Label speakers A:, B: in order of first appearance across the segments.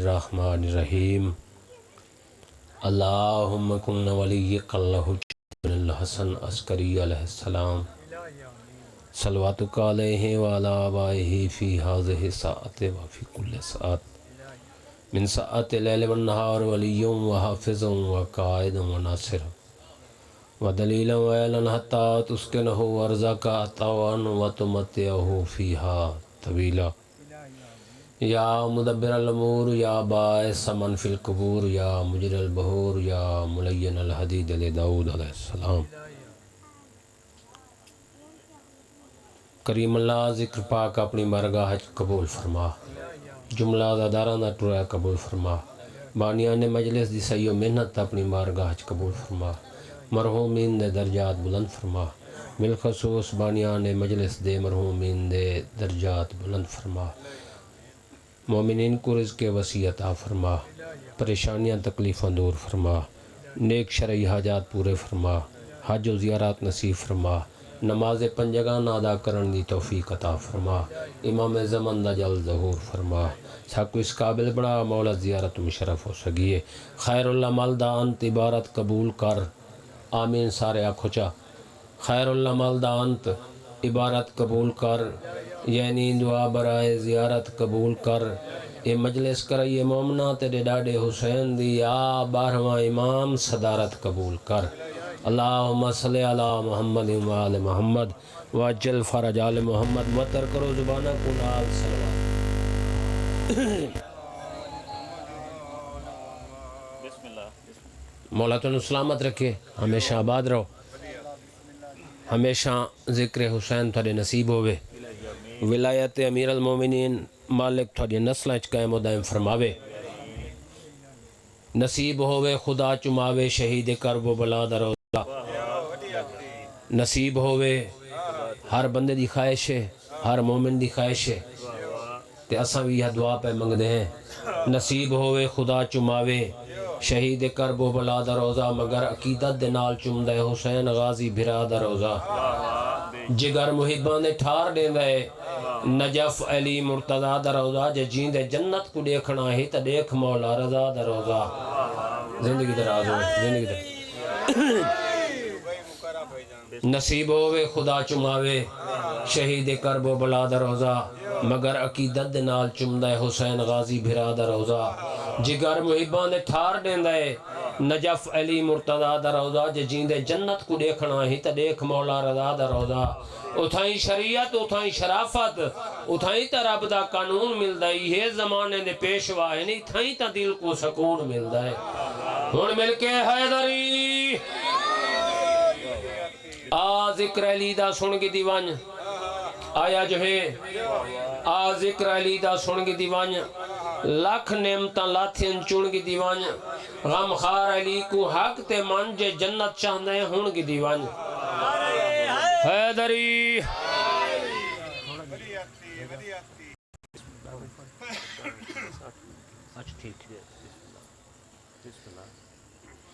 A: الرحمن الرحیم اللہم کن ولیک الحجۃ بن الحسن عسکری علیہ السلام صلواتک علیہ وعلی آبائہ فی ہذہ الساعۃ وفی کل ساعۃ من ساعۃ اللیل والنہار ولیہ وحافظ وقائد وناصر ودلیلا وعیلا حتی تسکنہ ارضک عطوا وتمتعہ فیہا طویلا یا مدبر الامور یا باعث من فی القبور یا مجر البحور یا ملین الحدید لداؤد علیہ السلام کریم اللہ ذکر پاک اپنی بارگاہ قبول فرما جملہ زادارانہ ٹریا قبول فرما بانیان مجلس دی سعی و محنت اپنی بارگاہ قبول فرما مرحومین دے درجات بلند فرما بالخصوص بانیان مجلس دے مرحومین دے درجات بلند فرما مومنین کو رزق وسیع عطا فرما پریشانیاں تکلیفاں دور فرما نیک شرعی حاجات پورے فرما حج و زیارات نصیب فرما نماز پنجگانہ ادا کرن دی توفیق عطا فرما امام زمن دا جلد ظہور فرما ساکو اس قابل بڑا مولا زیارت مشرف ہو سکیے خیر اللہ مالدہ انت عبارت قبول کر آمین سارے آکھوچا خیر اللہ مالدہ انت عبارت قبول کر یعنی دعا برائے زیارت قبول کر اے مجلس کرائیے مومنہ تیرے ڈاڈے حسین دی آ 12واں امام صدارت قبول کر اللہم صلی علی محمد و آل محمد وعجل فرج آل محمد وطر کرو زبانہ کنال صلوات مولا تنو سلامت رکھے ہمیشہ آباد رہو ہمیشہ ذکر حسین تھوڑے نصیب ہوئے ولایت امیر المومنین مالک تھوڑی نسلیں قائم و دائم فرماوے نصیب ہوئے خدا چماوے شہید کرب و بلا دروزہ نصیب ہوئے ہر بندے دی خواہش ہے ہر مومن دی خواہش ہے تے اساں بھی یہ دعا پہ منگ دے ہیں نصیب ہوئے خدا چماوے شہید کرب و بلا دروزہ مگر عقیدت دے نال چم دے حسین غازی بھرا دروزہ جگر محبان دے ٹھار دے دے نجف علی مرتضی دروزہ جے جیندے جنت کو دیکھنا ہی تا دیکھ مولا رضا دروزہ زندگی دراز ہوئے زندگی دراز نصیب ہوئے خدا چماوے شہید کرب و بلا دروزہ مگر عقیدت دے نال چم دے حسین غازی بھرا دروزہ جگر محبان دے ٹھار دے دے نجف علی مرتضی دروزہ جے جیندے جنت کو دیکھنا ہی تا دیکھ مولا رضا دروزہ اتھائیں شریعت اتھائیں شرافت اتھائیں تا رب دا قانون مل دائی ہے زمانے دے پیشوا ہے نہیں تھائیں تا دل کو سکون مل دائے ہون مل کے حیدری آ ذکر علی دا سنگی دیوان آیا جو ہے آ ذکر علی دا سنگی دیوان لاکھ نعمتاں لاتھین چونگی دیوان غم خار علی کو حق تے من جے جنت چاہندے ہونگی دیوان حیدری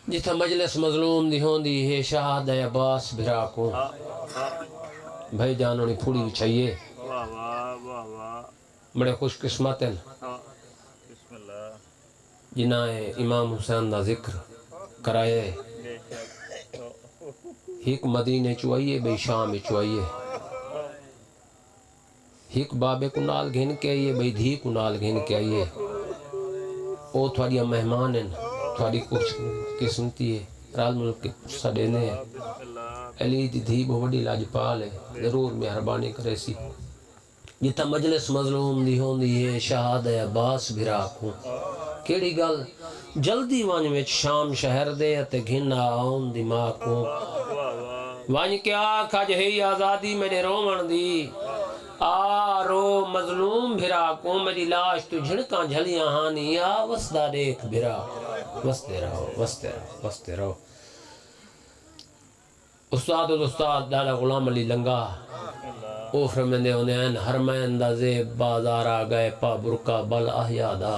A: جتھا مجلس مظلوم دی ہوندی ہے شہاد عباس بھرا کو بھائی جانوں نے پھوڑی چاہیے بڑے خوش قسمت ہیں جنہاں امام حسین دا ذکر کرائے ہیک مدینے چوائیے بے شام چوائیے ہیک بابے کو نال گھن کے آئیے بے دھی کو نال گھن کے آئیے او تھوڑی مہمان ہیں تھوڑی کچھ قسمتی ہے رال ملک کے سڑینے ہیں علی دی دھی بہت بڑی لاج پال ہے ضرور مہربانی کرے سی جتا مجلس مظلوم دی ہوندی ہے شہاد عباس بھرا کو کیڑی گل جلدی وانج میں شام شہر دے تے گھنا آن دماغ کو وانج کیا کھج ہے آزادی میرے رومن دی آ رو مظلوم بھرا کو میری لاش تو جھڑکاں جھلیاں ہانی آ وسدہ دیکھ بھرا وستے رہو وستے رہو وستے رہو استاد ڈالا غلام علی لنگا او فرمندے ہونے ہیں حرمین دا زیب بازار آگئے پا برکا بل احیا دا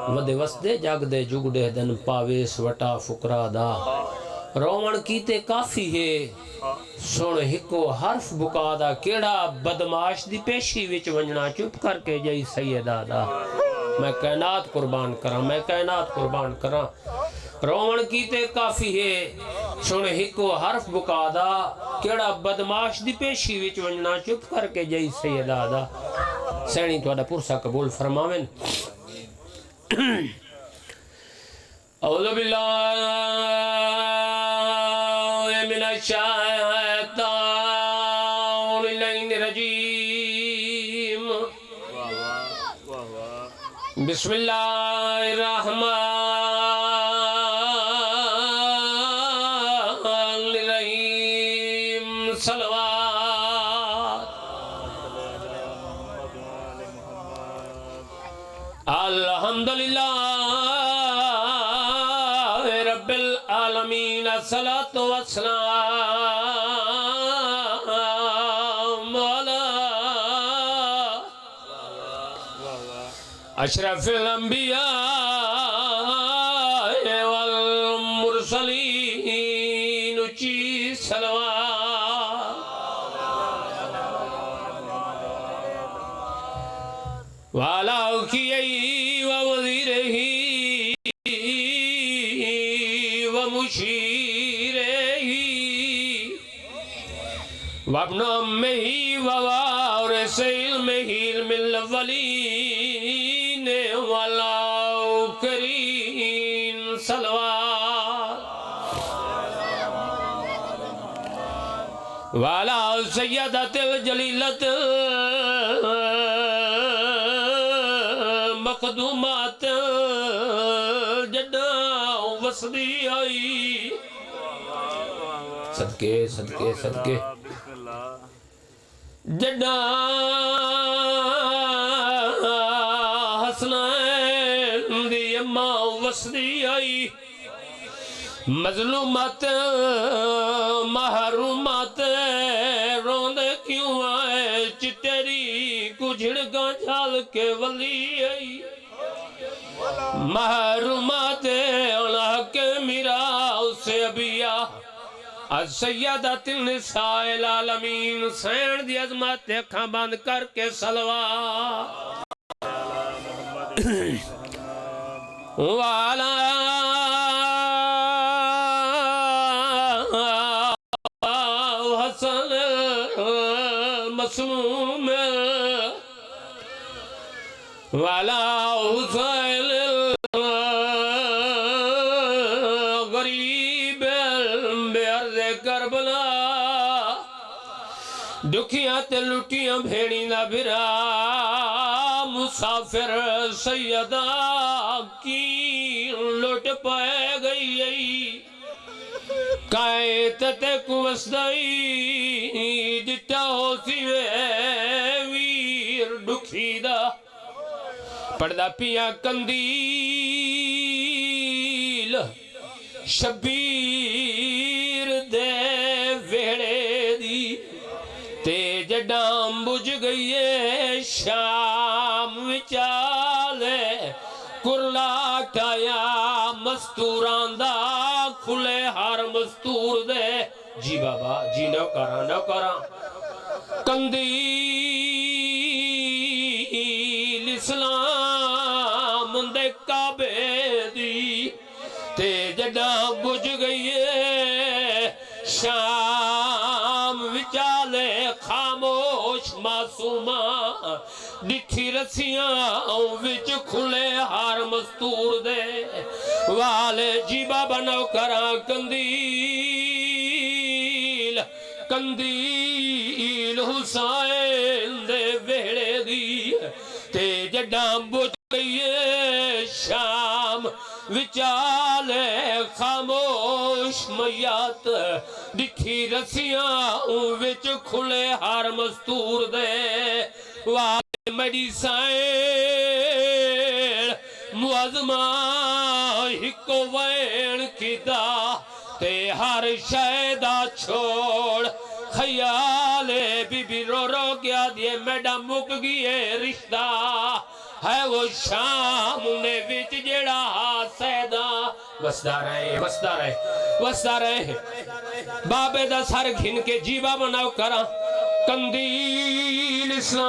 A: ودے وسدے جاگ دے جگ دے دن پاویس وٹا فکرا دا رومن کیتے کافی ہے سن ہکو حرف بکا دا کیڑا بدماش دی پیشی وچ ونجنا چپ کر کے جائی سیدہ دا میں کائنات قربان کراں میں کائنات قربان کراں رومن کیتے کافی ہے سن ہکو حرف بکا دا کیڑا بدماش دی پیشی وچ ونجنا چپ کر کے جئی سیدہ دا سینی تو پرسا قبول فرماویں اعوذ باللہ من الشیطان الرجیم بسم اللہ الرحمن الرحیم صلوات الحمدللہ رب العالمین الصلاة والسلام علی اشرف الانبیاء والمرسلین اچھی صلوات وعلا اکیئی ووزیرہی ومشیرہی وابن امہی ووارث علمہی علم الاولین والآخرین صلوات وعلا سیدت الجلیلت مقدومات جدہ وصدی آئی صدقے صدقے صدقے جدہ حسنین دی اماں وصدی آئی مظلومات محرومات روندے کیوں آئے چتری کجھڑگا جھال کے ولی آئی محرومات حق میرا اسے ابیا السیدات النساء العالمین سین دی عظمت اکھاں بند کر کے صلوات وعلا حسن مسموم وعلا حسین غریب بے عرض کربلا دکھیاں تے لٹیاں بھیڑی نہ بھرا مسافر سیدہ کی لٹ پائے گئی کائت تے کوسدائی جتا ہو سیوے ویر دکھی دا پردہ پیا کندیل شبیر دے ویڑے دی تے جڈام بجھ گئیے شام وچالے کرلا ٹایا مستوران دا کھلے ہر مستور دے جی بابا جی نو کراں کندیل اسلام دے کعبے دی تے جڈاں بجھ گئیے شام وچالے خاموش معصومہ ڈٹھی رسیاں وچ کھلے ہار مستور دے والے جی بابا نو کراں کندیل حسین دے ویڑے دی تے جڈاں بجھ گئیے شام وچالے خاموش میات ڈٹھی رسیاں وچ کھلے ہر مستور دے والے میڈی سائن معظمہ ہکو وین کیتا تے ہر شہدہ چھوڑ خیالے بی بی رو رو گیا دیے میڈم مک گئے رشتہ ہے وہ شام نے وچ جڑا سیدہ وسدا رہے بابے دا سر گھن کے جیوا بناو کرا کندیل اسلام